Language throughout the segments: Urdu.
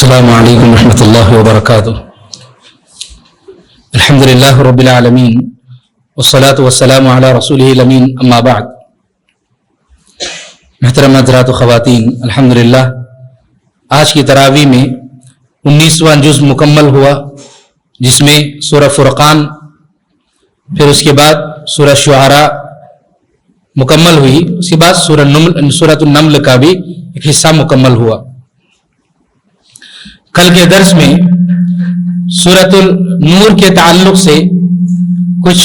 السلام علیکم ورحمۃ اللہ وبرکاتہ. الحمد للہ رب العالمین والصلاة والسلام علی رسولہ الامین، اما بعد. محترم حضرات و خواتین، الحمدللہ آج کی تراویح میں 19واں جز مکمل ہوا، جس میں سورہ فرقان، پھر اس کے بعد سورہ شعراء مکمل ہوئی، اس کے بعد سورۃ النمل کا بھی ایک حصہ مکمل ہوا. کل کے درس میں سورۃ النور کے تعلق سے کچھ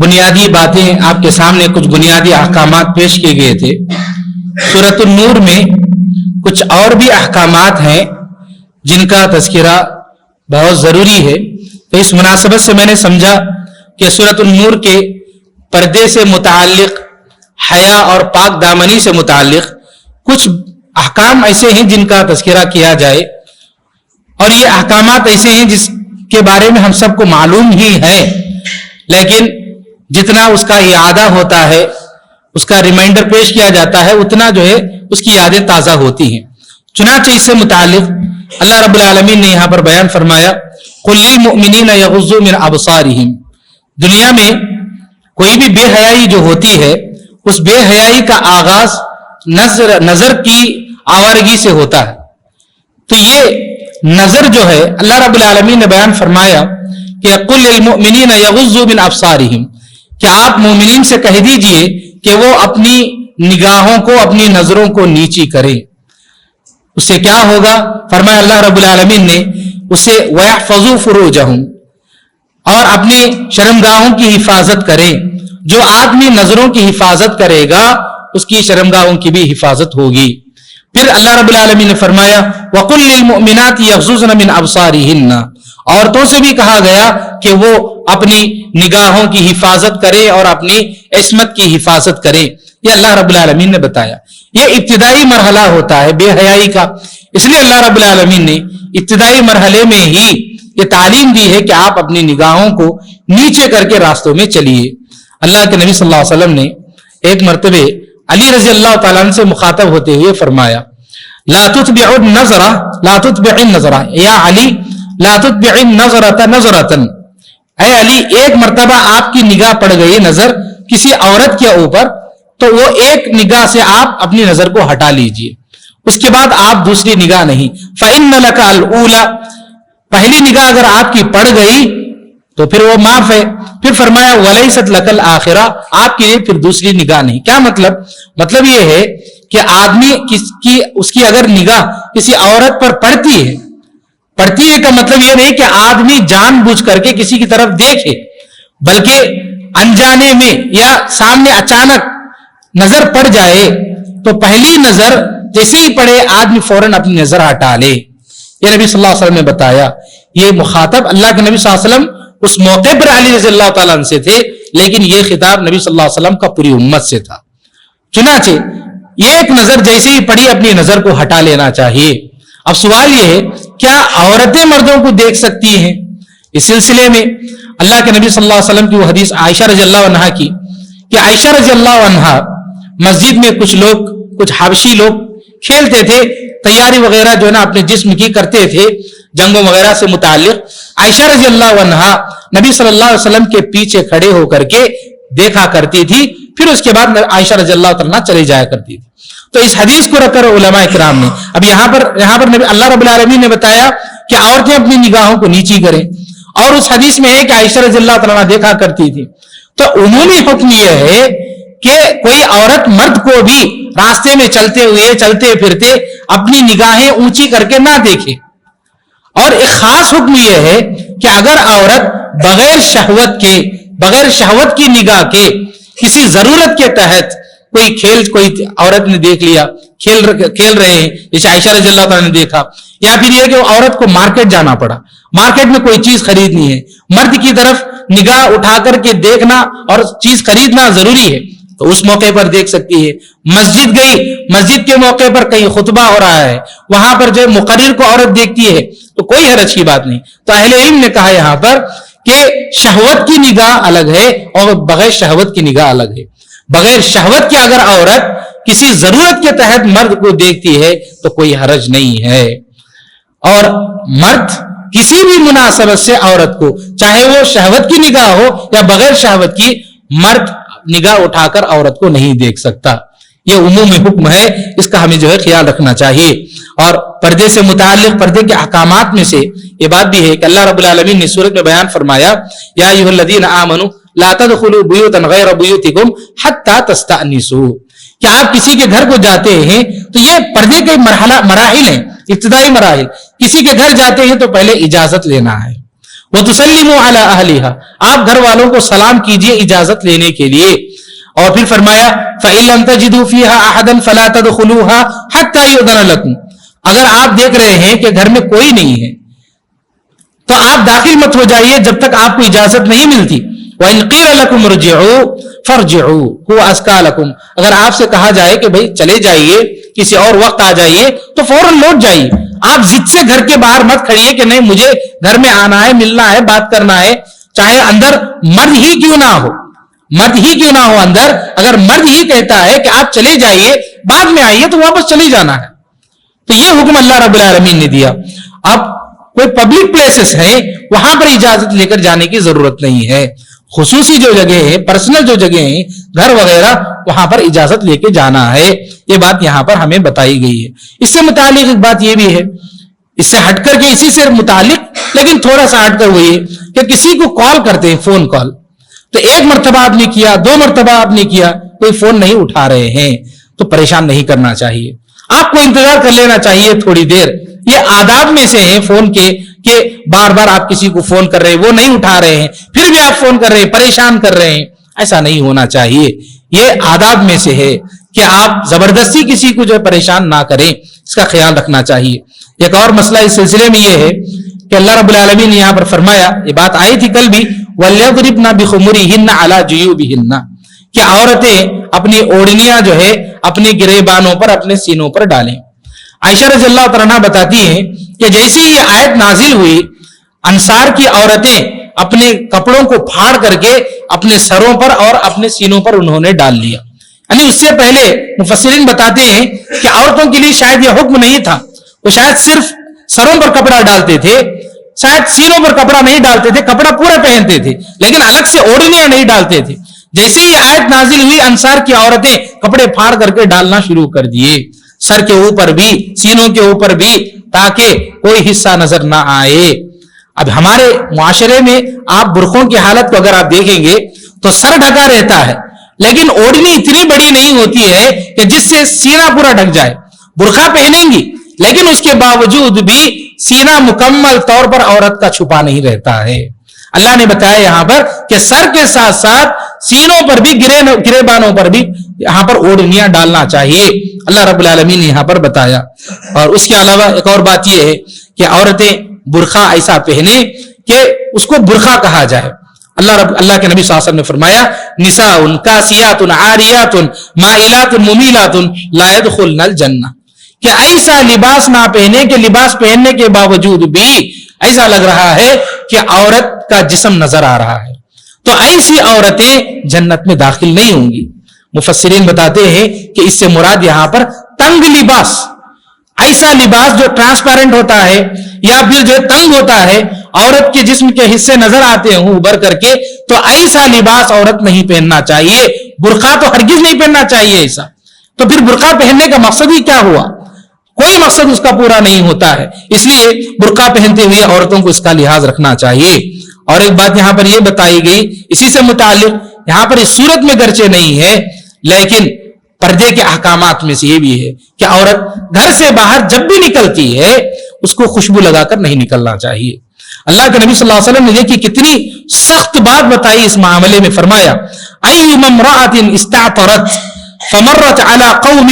بنیادی باتیں آپ کے سامنے، کچھ بنیادی احکامات پیش کیے گئے تھے. سورۃ النور میں کچھ اور بھی احکامات ہیں جن کا تذکرہ بہت ضروری ہے، تو اس مناسبت سے میں نے سمجھا کہ سورۃ النور کے پردے سے متعلق، حیا اور پاک دامنی سے متعلق کچھ احکام ایسے ہیں جن کا تذکرہ کیا جائے، اور یہ احکامات ایسے ہیں جس کے بارے میں ہم سب کو معلوم ہی ہے، لیکن جتنا اس کا اعادہ ہوتا ہے، اس کا ریمائنڈر پیش کیا جاتا ہے، اتنا جو ہے اس کی یادیں تازہ ہوتی ہیں. چنانچہ اس سے متعلق اللہ رب العالمین نے یہاں پر بیان فرمایا، قُلْ لِلْمُؤْمِنِينَ يَغُضُّوا مِنْ أَبْصَارِهِمْ. دنیا میں کوئی بھی بے حیائی جو ہوتی ہے، اس بے حیائی کا آغاز نظر کی آوارگی سے ہوتا ہے. تو یہ نظر جو ہے، اللہ رب العالمین نے بیان فرمایا کہ قُلْ لِلْمُؤْمِنِينَ يَغُضُّوا مِنْ أَبْصَارِهِمْ، کہ آپ مومنین سے کہہ دیجئے کہ وہ اپنی نگاہوں کو، اپنی نظروں کو نیچی کریں. اس سے کیا ہوگا؟ فرمایا اللہ رب العالمین نے اسے وَيَحْفَظُوا فُرُوجَهُمْ، اور اپنی شرمگاہوں کی حفاظت کریں. جو آدمی نظروں کی حفاظت کرے گا، اس کی شرمگاہوں کی بھی حفاظت ہوگی. پھر اللہ رب العالمین نے فرمایا وَقُلْ لِلْمُؤْمِنَاتِ يَغْضُضْنَ مِنْ أَبْصَارِهِنَّ، عورتوں سے بھی کہا گیا کہ وہ اپنی نگاہوں کی حفاظت کرے اور اپنی عصمت کی حفاظت کرے. یہ اللہ رب العالمین نے بتایا. یہ ابتدائی مرحلہ ہوتا ہے بے حیائی کا، اس لیے اللہ رب العالمین نے ابتدائی مرحلے میں ہی یہ تعلیم دی ہے کہ آپ اپنی نگاہوں کو نیچے کر کے راستوں میں چلیے. اللہ کے نبی صلی اللہ علیہ وسلم نے ایک مرتبہ علی رضی اللہ تعالیٰ عنہ سے مخاطب ہوتے ہوئے فرمایا لا تتبع النظرہ یا علی لا تتبع النظرة نظرة. اے علی، ایک مرتبہ آپ کی نگاہ پڑ گئی نظر کسی عورت کے اوپر، تو وہ ایک نگاہ سے آپ اپنی نظر کو ہٹا لیجئے، اس کے بعد آپ دوسری نگاہ نہیں. فإن لك الأولى، پہلی نگاہ اگر آپ کی پڑ گئی تو پھر وہ معاف ہے. پھر فرمایا وَلَيْسَتْ لَكَ الْآخِرَةُ، آپ کے لیے پھر دوسری نگاہ نہیں. کیا مطلب؟ مطلب یہ ہے کہ آدمی اس کی اگر نگاہ کسی عورت پر پڑتی ہے کا مطلب یہ نہیں کہ آدمی جان بوجھ کر کے کسی کی طرف دیکھے، بلکہ انجانے میں یا سامنے اچانک نظر پڑ جائے تو پہلی نظر جیسے ہی پڑے آدمی فوراً اپنی نظر ہٹا لے. یہ نبی صلی اللہ علیہ وسلم نے بتایا. یہ مخاطب اللہ کے نبی صلی اللہ علیہ وسلم اس موقع پر علی رضی اللہ تعالیٰ عنہ سے تھے، لیکن یہ خطاب نبی صلی اللہ علیہ وسلم کا پوری امت سے تھا. چنانچہ یہ ایک نظر جیسے ہی پڑی اپنی نظر کو ہٹا لینا چاہیے. اب سوال یہ ہے، کیا عورتیں مردوں کو دیکھ سکتی ہیں؟ اس سلسلے میں اللہ کے نبی صلی اللہ علیہ وسلم کی وہ حدیث عائشہ رضی اللہ عنہا کی کہ عائشہ رضی اللہ عنہا مسجد میں کچھ حبشی لوگ کھیلتے تھے، تیاری وغیرہ جو ہے نا اپنے جسم کی کرتے تھے جنگوں وغیرہ سے متعلق. عائشہ رضی اللہ عنہا نبی صلی اللہ علیہ وسلم کے پیچھے کھڑے ہو کر کے دیکھا کرتی تھی، پھر اس کے بعد عائشہ رضی اللہ تعالیٰ چلی جایا کرتی تھی. تو اس حدیث کو رکھ کر علماء کرام نے اب یہاں پر اللہ رب العالمین نے بتایا کہ عورتیں اپنی نگاہوں کو نیچی کریں، اور اس حدیث میں ہے کہ عائشہ رضی اللہ تعالیٰ دیکھا کرتی تھی. تو عمومی حکم یہ ہے کہ کوئی عورت مرد کو بھی راستے میں چلتے پھرتے اپنی نگاہیں اونچی کر کے نہ دیکھے. اور ایک خاص حکم یہ ہے کہ اگر عورت بغیر شہوت کی نگاہ کے کسی ضرورت کے تحت کوئی عورت نے دیکھ لیا، کھیل رہے ہیں جیسے عائشہ رضی اللہ تعالیٰ نے دیکھا، یا پھر یہ کہ وہ عورت کو مارکیٹ جانا پڑا، مارکیٹ میں کوئی چیز خریدنی ہے، مرد کی طرف نگاہ اٹھا کر کے دیکھنا اور چیز خریدنا ضروری ہے، تو اس موقع پر دیکھ سکتی ہے. مسجد گئی، مسجد کے موقع پر کہیں خطبہ ہو رہا ہے، وہاں پر جو مقرر کو عورت دیکھتی ہے تو کوئی حرج کی بات نہیں. تو اہل علم نے کہا یہاں پر کہ شہوت کی نگاہ الگ ہے اور بغیر شہوت کی نگاہ الگ ہے. بغیر شہوت کے اگر عورت کسی ضرورت کے تحت مرد کو دیکھتی ہے تو کوئی حرج نہیں ہے. اور مرد کسی بھی مناسبت سے عورت کو، چاہے وہ شہوت کی نگاہ ہو یا بغیر شہوت کی، مرد نگاہ اٹھا کر عورت کو نہیں دیکھ سکتا. یہ عمومی حکم ہے، اس کا ہمیں جو ہے خیال رکھنا چاہیے. اور پردے سے متعلق پردے کے احکامات میں سے یہ بات بھی ہے کہ اللہ رب العالمین نے سورۃ میں بیان فرمایا، یا ایھا الذین آمنوا لا تدخلوا بیوتا غیر بیوتکم حتی تستأنسوا، کہ آپ کسی کے گھر کو جاتے ہیں تو یہ پردے کے مراحل ہیں، ابتدائی مراحل. کسی کے گھر جاتے ہیں تو پہلے اجازت لینا ہے. وَتُسَلِّمُوا عَلَىٰ أَهْلِهَا، آپ گھر والوں کو سلام کیجئے اجازت لینے کے لیے. اور پھر فرمایا فَإِن لَّمْ تَجِدُوا فِيهَا أَحَدًا فَلَا تَدْخُلُوهَا حَتَّىٰ يُؤْذَنَ لَكُمْ، اگر آپ دیکھ رہے ہیں کہ گھر میں کوئی نہیں ہے تو آپ داخل مت ہو جائیے جب تک آپ کو اجازت نہیں ملتی. وَإِن قِيلَ لَكُمْ ارْجِعُوا فَارْجِعُوا هُوَ أَزْكَىٰ لَكُمْ، اگر آپ سے کہا جائے کہ بھائی چلے جائیے، کسی اور وقت آ جائیے، تو فوراً لوٹ جائیے. آپ ضد سے گھر کے باہر مت کھڑیے کہ نہیں مجھے گھر میں آنا ہے، ملنا ہے، بات کرنا ہے، چاہے اندر مرد ہی کیوں نہ ہو، مرد ہی کیوں نہ ہو اندر، اگر مرد ہی کہتا ہے کہ آپ چلے جائیے بعد میں آئیے تو واپس چلے جانا ہے. تو یہ حکم اللہ رب العالمین نے دیا. اب کوئی پبلک پلیسز ہیں وہاں پر اجازت لے کر جانے کی ضرورت نہیں ہے. خصوصی جو جگہ ہیں، پرسنل جو جگہ ہیں، گھر وغیرہ، وہاں پر اجازت لے کے جانا ہے. یہ بات یہاں پر ہمیں بتائی گئی ہے. اس سے متعلق ایک بات یہ بھی ہے، اس سے ہٹ کر کے، اسی سے متعلق لیکن تھوڑا سا ہٹ کر ہوئی ہے کہ کسی کو کال کرتے ہیں، فون کال، تو ایک مرتبہ آپ نے کیا، دو مرتبہ آپ نے کیا، کوئی فون نہیں اٹھا رہے ہیں تو پریشان نہیں کرنا چاہیے. آپ کو انتظار کر لینا چاہیے تھوڑی دیر. یہ آداب میں سے ہیں فون کے کہ بار بار آپ کسی کو فون کر رہے ہیں، وہ نہیں اٹھا رہے ہیں، پھر بھی آپ فون کر رہے ہیں، پریشان کر رہے ہیں. ایسا نہیں ہونا چاہیے. یہ آداب میں سے ہے کہ آپ زبردستی کسی کو جو ہے پریشان نہ کریں، اس کا خیال رکھنا چاہیے. ایک اور مسئلہ اس سلسلے میں یہ ہے کہ اللہ رب العالمین نے یہاں پر فرمایا، یہ بات آئی تھی کل بھی، وَلْيَضْرِبْنَ بِخُمُرِهِنَّ عَلَىٰ جُيُوبِهِنَّ، کہ عورتیں اپنی اوڑھنیاں جو ہے اپنے گریبانوں پر، اپنے سینوں پر ڈالیں. عائشہ رضی اللہ تعالیٰ عنہا بتاتی ہیں کہ جیسے یہ آیت نازل ہوئی، انصار کی عورتیں اپنے کپڑوں کو پھاڑ کر کے اپنے سروں پر اور اپنے سینوں پر انہوں نے ڈال لیا. یعنی اس سے پہلے مفسرین بتاتے ہیں کہ عورتوں کے لیے شاید یہ حکم نہیں تھا، وہ شاید صرف سروں پر کپڑا ڈالتے تھے، شاید سینوں پر کپڑا نہیں ڈالتے تھے، کپڑا پورا پہنتے تھے لیکن الگ سے اوڑھنیاں نہیں ڈالتے تھے. جیسے یہ آیت نازل ہوئی، انصار کی عورتیں کپڑے پھاڑ کر کے ڈالنا شروع کر دیے، سر کے اوپر بھی، سینوں کے اوپر بھی، تاکہ کوئی حصہ نظر نہ آئے. اب ہمارے معاشرے میں آپ برقعوں کی حالت کو اگر آپ دیکھیں گے تو سر ڈھکا رہتا ہے لیکن اوڑھنی اتنی بڑی نہیں ہوتی ہے کہ جس سے سینہ پورا ڈھک جائے. برقع پہنیں گی لیکن اس کے باوجود بھی سینہ مکمل طور پر عورت کا چھپا نہیں رہتا ہے. اللہ نے بتایا یہاں پر کہ سر کے ساتھ ساتھ سینوں پر بھی، گریبانوں پر بھی یہاں پر اوڑھنیاں ڈالنا چاہیے. اللہ رب العالمین نے یہاں پر بتایا. اور اس کے علاوہ ایک اور بات یہ ہے کہ عورتیں برقع ایسا پہنے کہ اس کو برقع کہا جائے. اللہ کے نبی صلی اللہ علیہ وسلم نے فرمایا، نساء کاسیات عاریات مائلات ممیلات لا يدخلن الجنہ، کہ ایسا لباس نہ پہنے کہ لباس پہننے کے باوجود بھی ایسا لگ رہا ہے کہ عورت کا جسم نظر آ رہا ہے، تو ایسی عورتیں جنت میں داخل نہیں ہوں گی. مفسرین بتاتے ہیں کہ اس سے مراد یہاں پر تنگ لباس، ایسا لباس جو ٹرانسپیرنٹ ہوتا ہے یا پھر جو تنگ ہوتا ہے، عورت کے جسم کے حصے نظر آتے ہوں ابھر کر کے، تو ایسا لباس عورت نہیں پہننا چاہیے. برقع تو ہرگز نہیں پہننا چاہیے ایسا. تو پھر برقع پہننے کا مقصد ہی کیا ہوا؟ کوئی مقصد اس کا پورا نہیں ہوتا ہے. اس لیے برقع پہنتے ہوئے عورتوں کو اس کا لحاظ رکھنا چاہیے. اور ایک بات یہاں پر یہ بتائی گئی اسی سے متعلق، یہاں پر اس صورت میں گرچہ نہیں ہے لیکن پردے کے احکامات میں سے یہ بھی ہے کہ عورت گھر سے باہر جب بھی نکلتی ہے اس کو خوشبو لگا کر نہیں نکلنا چاہیے. اللہ کے نبی صلی اللہ علیہ وسلم نے دیکھی کتنی سخت بات بتائی اس معاملے میں. فرمایا ایما امرأۃ استعطرت فمرت علی قوم،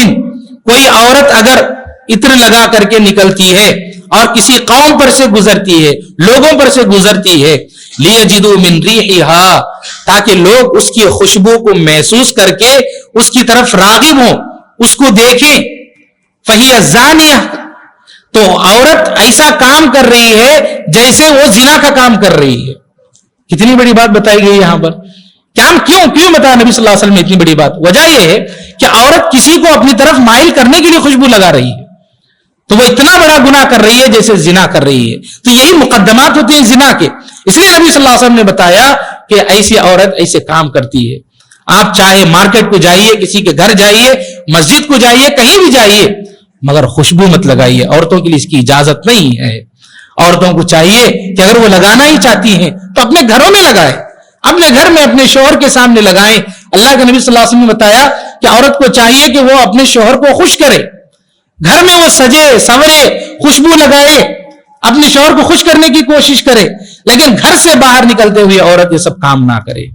کوئی عورت اگر عطر لگا کر کے نکلتی ہے اور کسی قوم پر سے گزرتی ہے، لوگوں پر سے گزرتی ہے، لیجدوا من ریحھا، تاکہ لوگ اس کی خوشبو کو محسوس کر کے اس کی طرف راغب ہوں، اس کو دیکھیں، فہی زانیہ، تو عورت ایسا کام کر رہی ہے جیسے وہ زنا کا کام کر رہی ہے. کتنی بڑی بات بتائی گئی یہاں پر. کیوں بتایا نبی صلی اللہ علیہ وسلم نے اتنی بڑی بات؟ وجہ یہ ہے کہ عورت کسی کو اپنی طرف مائل کرنے کے لیے خوشبو لگا رہی ہے. تو وہ اتنا بڑا گناہ کر رہی ہے جیسے زنا کر رہی ہے. تو یہی مقدمات ہوتے ہیں زنا کے. اس لیے نبی صلی اللہ علیہ وسلم نے بتایا کہ ایسی عورت ایسے کام کرتی ہے. آپ چاہے مارکیٹ کو جائیے, کسی کے گھر جائیے, مسجد کو جائیے, کہیں بھی جائیے, مگر خوشبو مت لگائیے. عورتوں کے لیے اس کی اجازت نہیں ہے. عورتوں کو چاہیے کہ اگر وہ لگانا ہی چاہتی ہیں تو اپنے گھروں میں لگائیں, اپنے گھر میں اپنے شوہر کے سامنے لگائیں. اللہ کے نبی صلی اللہ علیہ وسلم نے بتایا کہ عورت کو چاہیے کہ وہ اپنے شوہر کو خوش کرے, گھر میں وہ سجے سورے, خوشبو لگائے, اپنے شوہر کو خوش کرنے کی کوشش کرے, لیکن گھر سے باہر نکلتے ہوئے عورت یہ سب کام نہ کرے.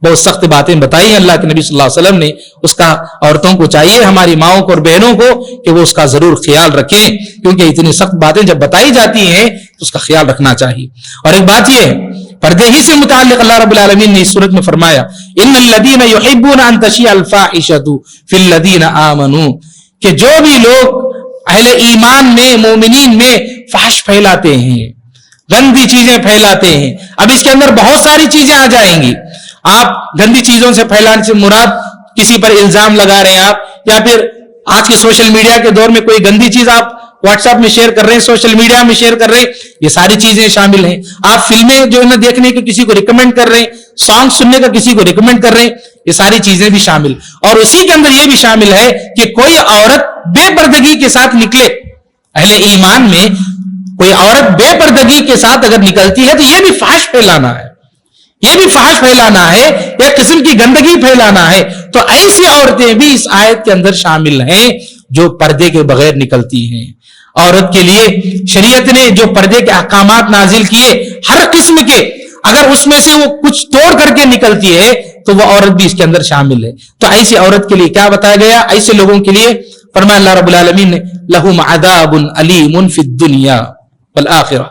بہت سخت باتیں بتائی اللہ کے نبی صلی اللہ علیہ وسلم نے. اس کا عورتوں کو چاہیے, ہماری ماؤں کو اور بہنوں کو, کہ وہ اس کا ضرور خیال رکھیں, کیونکہ اتنی سخت باتیں جب بتائی جاتی ہیں تو اس کا خیال رکھنا چاہیے. اور ایک بات یہ ہے, پردے ہی سے متعلق اللہ رب العالمین نے اس سورت میں فرمایا ان الذین یحبون ان تشیع الفاحشۃ فی الذین آمنوا, کہ جو بھی لوگ اہل ایمان میں, مومنین میں فحش پھیلاتے ہیں, گندی چیزیں پھیلاتے ہیں. اب اس کے اندر بہت ساری چیزیں آ جائیں گی. آپ گندی چیزوں سے پھیلانے سے مراد کسی پر الزام لگا رہے ہیں آپ, یا پھر آج کے سوشل میڈیا کے دور میں کوئی گندی چیز آپ واٹس ایپ میں شیئر کر رہے ہیں, سوشل میڈیا میں شیئر کر رہے ہیں, یہ ساری چیزیں شامل ہیں. آپ فلمیں جو ہے نا دیکھنے کے کسی کو ریکمینڈ کر رہے ہیں, سانگ سننے کا کسی کو ریکمینڈ کر رہے ہیں, یہ ساری چیزیں بھی شامل. اور اسی کے اندر یہ بھی شامل ہے کہ کوئی عورت بے پردگی کے ساتھ نکلے. اہل ایمان میں کوئی عورت بے پردگی کے ساتھ اگر نکلتی ہے تو یہ بھی فحش پھیلانا ہے, یہ بھی فحش پھیلانا ہے, ایک قسم کی گندگی پھیلانا ہے. تو ایسی عورتیں بھی اس آیت کے اندر شامل ہیں جو پردے کے بغیر نکلتی ہیں. عورت کے لیے شریعت نے جو پردے کے احکامات نازل کیے ہر قسم کے, اگر اس میں سے وہ کچھ توڑ کر کے نکلتی ہے تو وہ عورت بھی اس کے اندر شامل ہے. تو ایسی عورت کے لیے کیا بتایا گیا؟ ایسے لوگوں کے لیے فرمایا اللہ رب العالمین نے لہم عذاب علیم فی الدنیا والآخرہ,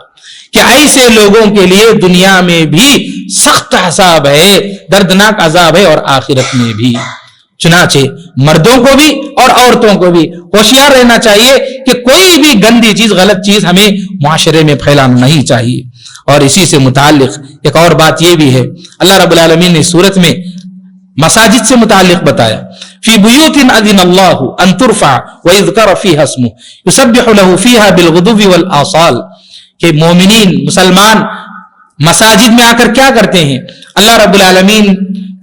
کہ ایسے لوگوں کے لیے دنیا میں بھی سخت عذاب ہے, دردناک عذاب ہے, اور آخرت میں بھی. چنانچہ مردوں کو بھی اور عورتوں کو بھی ہوشیار رہنا چاہیے کہ کوئی بھی گندی چیز, غلط چیز ہمیں معاشرے میں پھیلانا نہیں چاہیے. اور اسی سے متعلق ایک اور بات یہ بھی ہے, اللہ رب العالمین نے سورت میں مساجد سے متعلق بتایا فی بیوت اذن اللہ ان ترفع ویذکر فیہا اسمہ یسبح له فیہا بالغدو والآصال, کہ مومنین مسلمان مساجد میں آ کر کیا کرتے ہیں؟ اللہ رب العالمین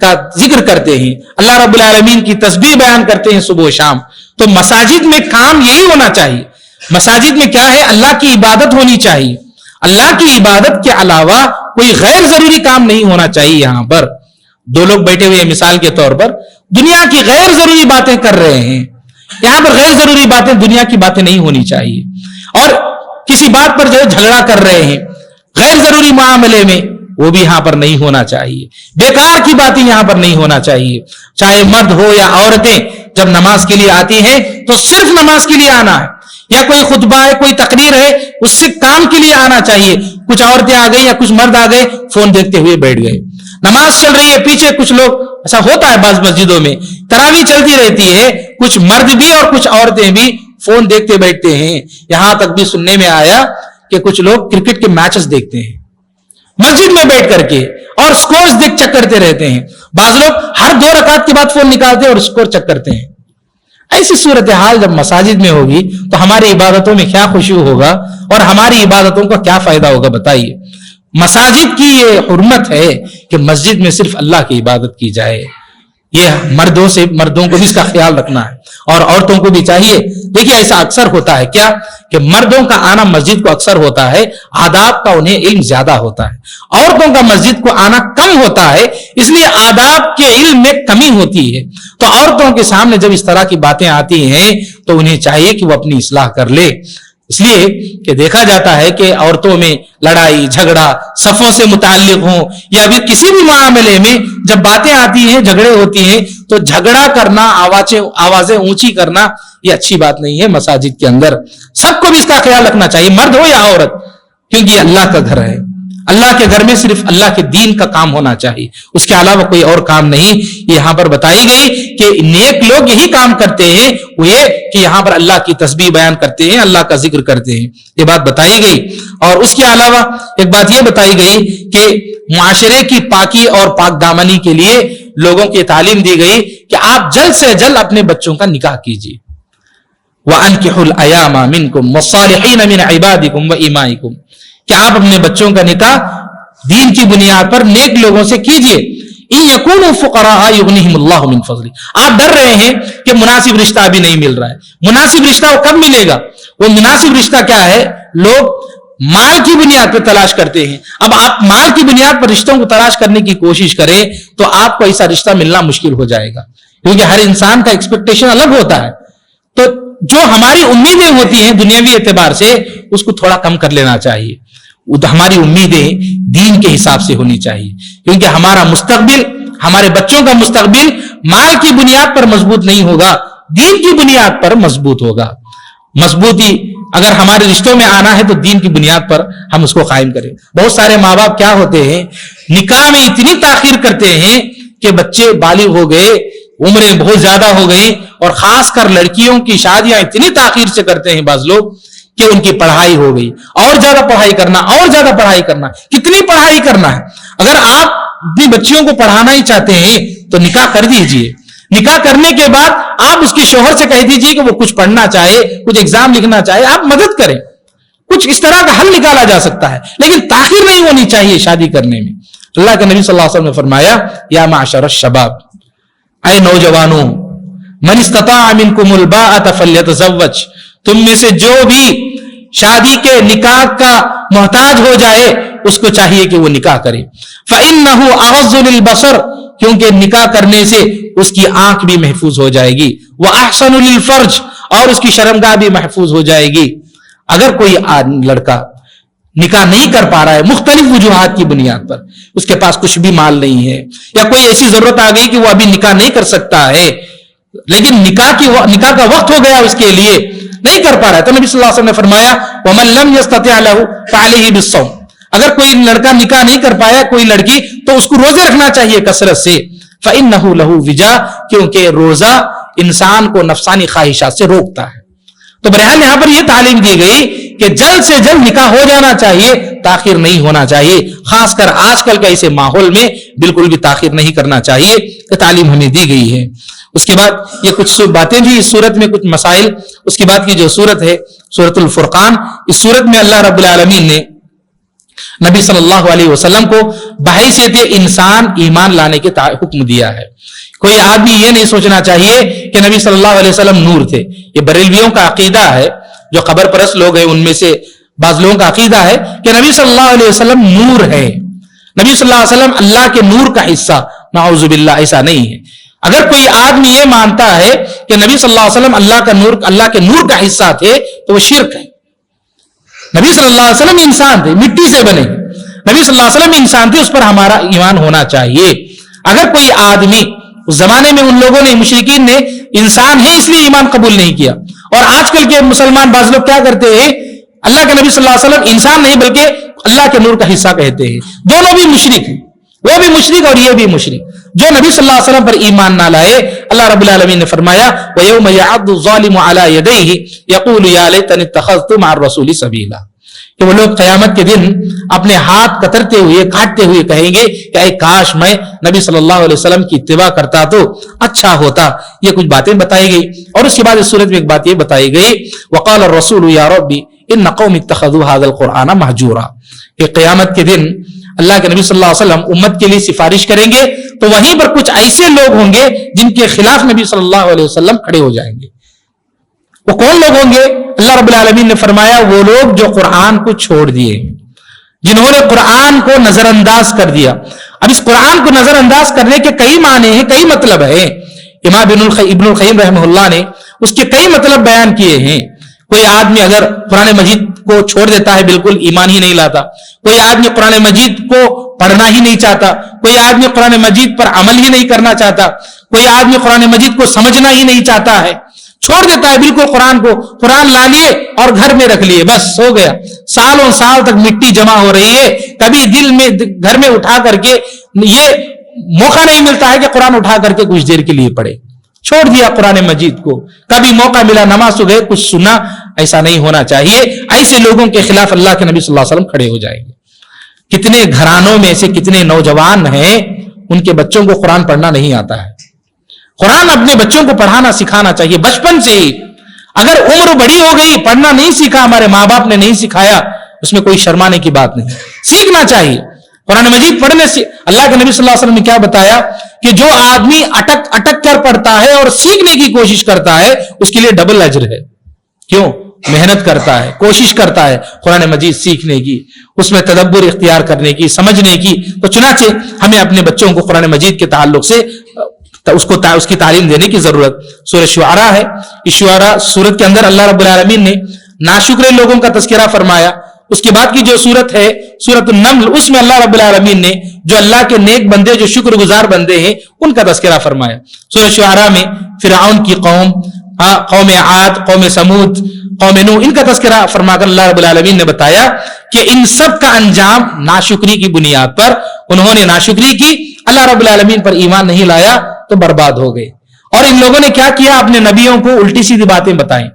کا ذکر کرتے ہیں, اللہ رب العالمین کی تسبیح بیان کرتے ہیں صبح و شام. تو مساجد میں کام یہی ہونا چاہیے. مساجد میں کیا ہے؟ اللہ کی عبادت ہونی چاہیے. اللہ کی عبادت کے علاوہ کوئی غیر ضروری کام نہیں ہونا چاہیے. یہاں پر دو لوگ بیٹھے ہوئے ہیں مثال کے طور پر, دنیا کی غیر ضروری باتیں کر رہے ہیں. یہاں پر غیر ضروری باتیں, دنیا کی باتیں نہیں ہونی چاہیے. اور کسی بات پر جو ہے جھگڑا کر رہے ہیں غیر ضروری معاملے میں, وہ بھی یہاں پر نہیں ہونا چاہیے. بیکار کی باتیں یہاں پر نہیں ہونا چاہیے. چاہے مرد ہو یا عورتیں, جب نماز کے لیے آتی ہیں تو صرف نماز کے لیے آنا ہے, یا کوئی خطبہ ہے, کوئی تقریر ہے, اس سے کام کے لیے آنا چاہیے. کچھ عورتیں آ گئی یا کچھ مرد آ گئے, فون دیکھتے ہوئے بیٹھ گئے. نماز چل رہی ہے, پیچھے کچھ لوگ, ایسا ہوتا ہے بعض مسجدوں میں, تراویح چلتی رہتی ہے, کچھ مرد بھی اور کچھ عورتیں بھی فون دیکھتے بیٹھتے ہیں. یہاں تک بھی سننے میں آیا کہ کچھ لوگ کرکٹ کے میچز دیکھتے ہیں مسجد میں بیٹھ کر کے, اور سکورز دیکھ چیک کرتے رہتے ہیں. بعض لوگ ہر 2 رکعت کے بعد فون نکالتے ہیں اور سکور چیک کرتے ہیں. ایسی صورتحال جب مساجد میں ہوگی تو ہماری عبادتوں میں کیا خشوع ہوگا اور ہماری عبادتوں کا کیا فائدہ ہوگا بتائیے. مساجد کی یہ حرمت ہے کہ مسجد میں صرف اللہ کی عبادت کی جائے. یہ مردوں کو بھی اس کا خیال رکھنا ہے, اور عورتوں کو بھی چاہیے. دیکھیے ایسا اکثر ہوتا ہے کیا کہ مردوں کا آنا مسجد کو اکثر ہوتا ہے, آداب کا انہیں علم زیادہ ہوتا ہے. عورتوں کا مسجد کو آنا کم ہوتا ہے, اس لیے آداب کے علم میں کمی ہوتی ہے. تو عورتوں کے سامنے جب اس طرح کی باتیں آتی ہیں تو انہیں چاہیے کہ وہ اپنی اصلاح کر لے. اس لیے کہ دیکھا جاتا ہے کہ عورتوں میں لڑائی جھگڑا صفوں سے متعلق ہوں یا بھی کسی بھی معاملے میں جب باتیں آتی ہیں, جھگڑے ہوتی ہیں, تو جھگڑا کرنا, آوازیں اونچی کرنا, یہ اچھی بات نہیں ہے. مساجد کے اندر سب کو بھی اس کا خیال رکھنا چاہیے, مرد ہو یا عورت, کیونکہ یہ اللہ کا گھر ہے. اللہ کے گھر میں صرف اللہ کے دین کا کام ہونا چاہیے, اس کے علاوہ کوئی اور کام نہیں. یہاں پر بتائی گئی کہ نیک لوگ یہی کام کرتے ہیں, وہ یہ کہ یہاں پر اللہ کی تسبیح بیان کرتے ہیں, اللہ کا ذکر کرتے ہیں. یہ بات بتائی گئی. اور اس کے علاوہ ایک بات یہ بتائی گئی کہ معاشرے کی پاکی اور پاک دامنی کے لیے لوگوں کی تعلیم دی گئی کہ آپ جلد سے جلد اپنے بچوں کا نکاح کیجیے. وَأَنْكِحُوا الْأَيَامَ مِنْكُمْ وَالصَّالِحِينَ مِنْ عِبَادِكُمْ وَإِمَائِكُمْ کہ آپ اپنے بچوں کا نکاح دین کی بنیاد پر نیک لوگوں سے کیجئے. إِن يَكُونُوا فُقَرَاءَ يُغْنِهِمُ اللَّهُ مِنْ فَضْلِهِ. آپ ڈر رہے ہیں کہ مناسب رشتہ ابھی نہیں مل رہا ہے. مناسب رشتہ وہ کب ملے گا؟ وہ مناسب رشتہ کیا ہے؟ لوگ مال کی بنیاد پر تلاش کرتے ہیں. اب آپ مال کی بنیاد پر رشتوں کو تلاش کرنے کی کوشش کریں تو آپ کو ایسا رشتہ ملنا مشکل ہو جائے گا، کیونکہ ہر انسان کا ایکسپیکٹیشن الگ ہوتا ہے. تو جو ہماری امیدیں ہوتی ہیں دنیاوی اعتبار سے اس کو تھوڑا کم کر لینا چاہیے. ہماری امیدیں دین کے حساب سے ہونی چاہیے، کیونکہ ہمارا مستقبل، ہمارے بچوں کا مستقبل مال کی بنیاد پر مضبوط نہیں ہوگا، دین کی بنیاد پر مضبوط ہوگا. مضبوطی اگر ہمارے رشتوں میں آنا ہے تو دین کی بنیاد پر ہم اس کو قائم کریں. بہت سارے ماں باپ کیا ہوتے ہیں، نکاح میں اتنی تاخیر کرتے ہیں کہ بچے بالغ ہو گئے، عمریں بہت زیادہ ہو گئی، اور خاص کر لڑکیوں کی شادیاں اتنی تاخیر سے کرتے ہیں بعض لوگ کہ ان کی پڑھائی ہو گئی، اور زیادہ پڑھائی کرنا، اور زیادہ پڑھائی کرنا. کتنی پڑھائی کرنا ہے؟ اگر آپ اپنی بچیوں کو پڑھانا ہی چاہتے ہیں تو نکاح کر دیجئے. نکاح کرنے کے بعد آپ اس کے شوہر سے کہہ دیجئے کہ وہ کچھ پڑھنا چاہے، کچھ ایگزام لکھنا چاہے، آپ مدد کریں. کچھ اس طرح کا حل نکالا جا سکتا ہے، لیکن تاخیر نہیں ہونی چاہیے شادی کرنے میں. اللہ کے نبی صلی اللہ علیہ وسلم نے فرمایا، یا معشر الشباب، اے نوجوانوں، من استطاع منکم الباءۃ فلیتزوج، تم میں سے جو بھی شادی کے نکاح کا محتاج ہو جائے اس کو چاہیے کہ وہ نکاح کرے. فإنہ اغض للبصر، کیونکہ نکاح کرنے سے اس کی آنکھ بھی محفوظ ہو جائے گی. وأحسن للفرج، اور اس کی شرمگاہ بھی محفوظ ہو جائے گی. اگر کوئی لڑکا نکاح نہیں کر پا رہا ہے مختلف وجوہات کی بنیاد پر، اس کے پاس کچھ بھی مال نہیں ہے، یا کوئی ایسی ضرورت آ گئی کہ وہ ابھی نکاح نہیں کر سکتا ہے، لیکن نکاح کا وقت ہو گیا اس کے لیے نہیں کر پا رہا ہے، تو نبی صلی اللہ علیہ وسلم نے فرمایا وَمَن لَمْ يَسْتَطِعْ لَهُ فَعَلَيْهِ بِالصَّوْمِ، اگر کوئی لڑکا نکاح نہیں کر پایا، کوئی لڑکی، تو اس کو روزے رکھنا چاہیے کثرت سے. فَإِنَّهُ لَهُ وِجَاء، کیونکہ روزہ انسان کو نفسانی خواہشات سے روکتا ہے. تو بہرحال یہاں پر یہ تعلیم دی گئی کہ جلد سے جلد نکاح ہو جانا چاہیے، تاخیر نہیں ہونا چاہیے. خاص کر آج کل کے ایسے ماحول میں بالکل بھی تاخیر نہیں کرنا چاہیے. یہ تعلیم ہمیں دی گئی ہے. اس کے بعد یہ کچھ باتیں بھی اس صورت میں، کچھ مسائل. اس کے بعد کی جو صورت ہے سورۃ الفرقان، اس صورت میں اللہ رب العالمین نے نبی صلی اللہ علیہ وسلم کو بحیثیت انسان ایمان لانے کے حکم دیا ہے. کوئی آدمی یہ نہیں سوچنا چاہیے کہ نبی صلی اللہ علیہ وسلم نور تھے. یہ بریلویوں کا عقیدہ ہے، جو قبر پرست لوگ ہیں ان میں سے بعض لوگوں کا عقیدہ ہے کہ نبی صلی اللہ علیہ وسلم نور ہے. نبی صلی اللہ علیہ وسلم اللہ کے نور کا حصہ، نعوذ باللہ، ایسا نہیں ہے. اگر کوئی آدمی یہ مانتا ہے کہ نبی صلی اللہ علیہ وسلم اللہ کے نور کا حصہ تھے تو وہ شرک ہے. نبی صلی اللہ علیہ وسلم انسان تھے، مٹی سے بنے. نبی صلی اللہ علیہ وسلم انسان تھے، اس پر ہمارا ایمان ہونا چاہیے. اگر کوئی آدمی، اس زمانے میں ان لوگوں نے، مشرکین نے، انسان ہے اس لیے ایمان قبول نہیں کیا. اور آج کل کے مسلمان بعض لوگ کیا کرتے ہیں، اللہ کے نبی صلی اللہ علیہ وسلم انسان نہیں بلکہ اللہ کے نور کا حصہ کہتے ہیں. دونوں بھی مشرک ہیں، وہ بھی مشرک اور یہ بھی مشرک. جو نبی صلی اللہ علیہ وسلم پر ایمان نہ لائے، اللہ رب العالمین نے فرمایا وَيَوْمَ يَعَضُّ الظَّالِمُ عَلَى يَدَيْهِ يَقُولُ يَا لَيْتَنِي اتَّخَذْتُ مَعَ الرَّسُولِ سَبِيلًا، کہ وہ لوگ قیامت کے دن اپنے ہاتھ کترتے ہوئے، کاٹتے ہوئے کہیں گے کہ اے کاش میں نبی صلی اللہ علیہ وسلم کی اتباع کرتا تو اچھا ہوتا. یہ کچھ باتیں بتائی گئی. اور اس کے بعد اس صورت میں ایک بات یہ بتائی گئی، وقال الرسول یا ربی ان قوم اتخذوا هذا القرآن مہجورا، کہ قیامت کے دن اللہ کے نبی صلی اللہ علیہ وسلم امت کے لیے سفارش کریں گے تو وہیں پر کچھ ایسے لوگ ہوں گے جن کے خلاف نبی صلی اللہ علیہ وسلم کھڑے ہو جائیں گے. وہ کون لوگ ہوں گے؟ اللہ رب العالمین نے فرمایا وہ لوگ جو قرآن کو چھوڑ دیے، جنہوں نے قرآن کو نظر انداز کر دیا. اب اس قرآن کو نظر انداز کرنے کے کئی معنی ہیں، کئی مطلب ہیں. امام ابن القیم رحمہ اللہ نے اس کے کئی مطلب بیان کیے ہیں. کوئی آدمی اگر قرآن مجید کو چھوڑ دیتا ہے، بالکل ایمان ہی نہیں لاتا. کوئی آدمی قرآن مجید کو پڑھنا ہی نہیں چاہتا. کوئی آدمی قرآن مجید پر عمل ہی نہیں کرنا چاہتا. کوئی آدمی قرآن مجید کو سمجھنا ہی نہیں چاہتا ہے، چھوڑ دیتا ہے بالکل قرآن کو. قرآن لا لیے اور گھر میں رکھ لیے، بس ہو گیا. سالوں سال تک مٹی جمع ہو رہی ہے، کبھی دل میں، گھر میں اٹھا کر کے یہ موقع نہیں ملتا ہے کہ قرآن اٹھا کر کے کچھ دیر کے لیے پڑھے. چھوڑ دیا قرآن مجید کو. کبھی موقع ملا نماز گئے کچھ سنا. ایسا نہیں ہونا چاہیے. ایسے لوگوں کے خلاف اللہ کے نبی صلی اللہ علیہ وسلم کھڑے ہو جائیں گے. کتنے گھرانوں میں سے کتنے نوجوان ہیں ان کے بچوں کو قرآن پڑھنا نہیں آتا ہے. قرآن اپنے بچوں کو پڑھانا سکھانا چاہیے بچپن سے ہی. اگر عمر بڑی ہو گئی, پڑھنا نہیں سیکھا, ہمارے ماں باپ نے نہیں سکھایا, اس میں کوئی شرمانے کی بات نہیں, سیکھنا چاہیے. قرآن مجید پڑھنے سے اللہ کے نبی صلی اللہ علیہ وسلم نے کیا بتایا کہ جو آدمی اٹک اٹک کر پڑھتا ہے اور سیکھنے کی کوشش کرتا ہے اس کے لیے ڈبل اجر ہے. کیوں؟ محنت کرتا ہے, کوشش کرتا ہے قرآن مجید سیکھنے کی, اس میں تدبر اختیار کرنے کی, سمجھنے کی. تو چنانچہ ہمیں اپنے بچوں کو قرآن مجید کے تعلق سے اس کی تعلیم دینے کی ضرورت. سورہ شعراء ہے, اس شعراء سورت کے اندر اللہ رب العالمین نے ناشکر لوگوں کا تذکرہ فرمایا. اس کے بعد کی جو سورت ہے سورت النمل, اس میں اللہ رب العالمین نے جو اللہ کے نیک بندے, جو شکر گزار بندے ہیں, ان کا تذکرہ فرمایا. سورہ شعراء میں فرعون کی قوم, قوم عاد, قوم سمود, قوم نوح, ان کا تذکرہ فرما کر اللہ رب العالمین نے بتایا کہ ان سب کا انجام ناشکری کی بنیاد پر, انہوں نے ناشکری کی, اللہ رب العالمین پر ایمان نہیں لایا تو برباد ہو گئے. اور ان لوگوں نے کیا کیا, اپنے نبیوں کو الٹی سیدھی باتیں بتائیں.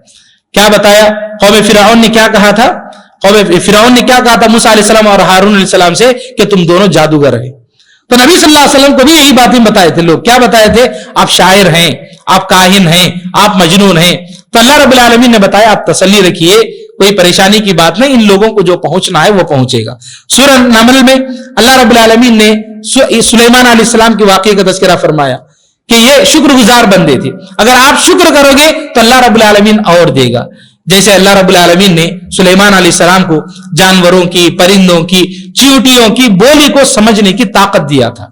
کیا بتایا؟ قوم فرعون نے کیا کہا تھا, قوم فرعون نے کیا کہا تھا موسیٰ علیہ السلام اور ہارون علیہ السلام سے کہ تم دونوں جادوگر ہیں. تو نبی صلی اللہ علیہ وسلم کو بھی یہی باتیں بتائے تھے لوگ. کیا بتائے تھے؟ آپ شاعر ہیں, آپ کاہن ہیں, آپ مجنون ہیں. تو اللہ رب العالمین نے بتایا آپ تسلی رکھیے, کوئی پریشانی کی بات نہیں, ان لوگوں کو جو پہنچنا ہے وہ پہنچے گا. سورہ نمل میں اللہ رب العالمین نے سلیمان علیہ السلام کے واقعے کا تذکرہ فرمایا کہ یہ شکر گزار بندے تھے. اگر آپ شکر کرو گے تو اللہ رب العالمین اور دے گا. جیسے اللہ رب العالمین نے سلیمان علیہ السلام کو جانوروں کی, پرندوں کی, چیونٹیوں کی بولی کو سمجھنے کی طاقت دیا تھا.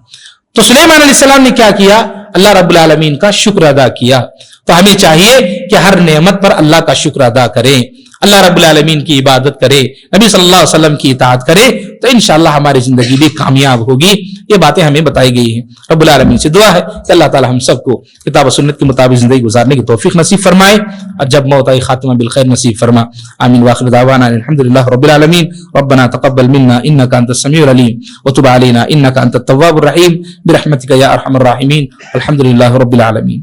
تو سلیمان علیہ السلام نے کیا کیا؟ اللہ رب العالمین کا شکر ادا کیا. تو ہمیں چاہیے کہ ہر نعمت پر اللہ کا شکر ادا کریں, اللہ رب العالمین کی عبادت کرے, نبی صلی اللہ علیہ وسلم کی اطاعت کرے, تو انشاءاللہ ہماری زندگی بھی کامیاب ہوگی. یہ باتیں ہمیں بتائی گئی ہیں. رب العالمین سے دعا ہے کہ اللہ تعالی ہم سب کو کتاب و سنت کے مطابق زندگی گزارنے کی توفیق نصیب فرمائے, اور جب موت آئی خاتمہ بالخیر نصیب فرما. آمین. واخر دعوانا الحمدللہ رب العالمین. ربنا تقبل منا انك انت السميع العليم وتب علينا انك انت التواب الرحيم برحمتك يا ارحم الراحمين. الحمدللہ رب العالمین.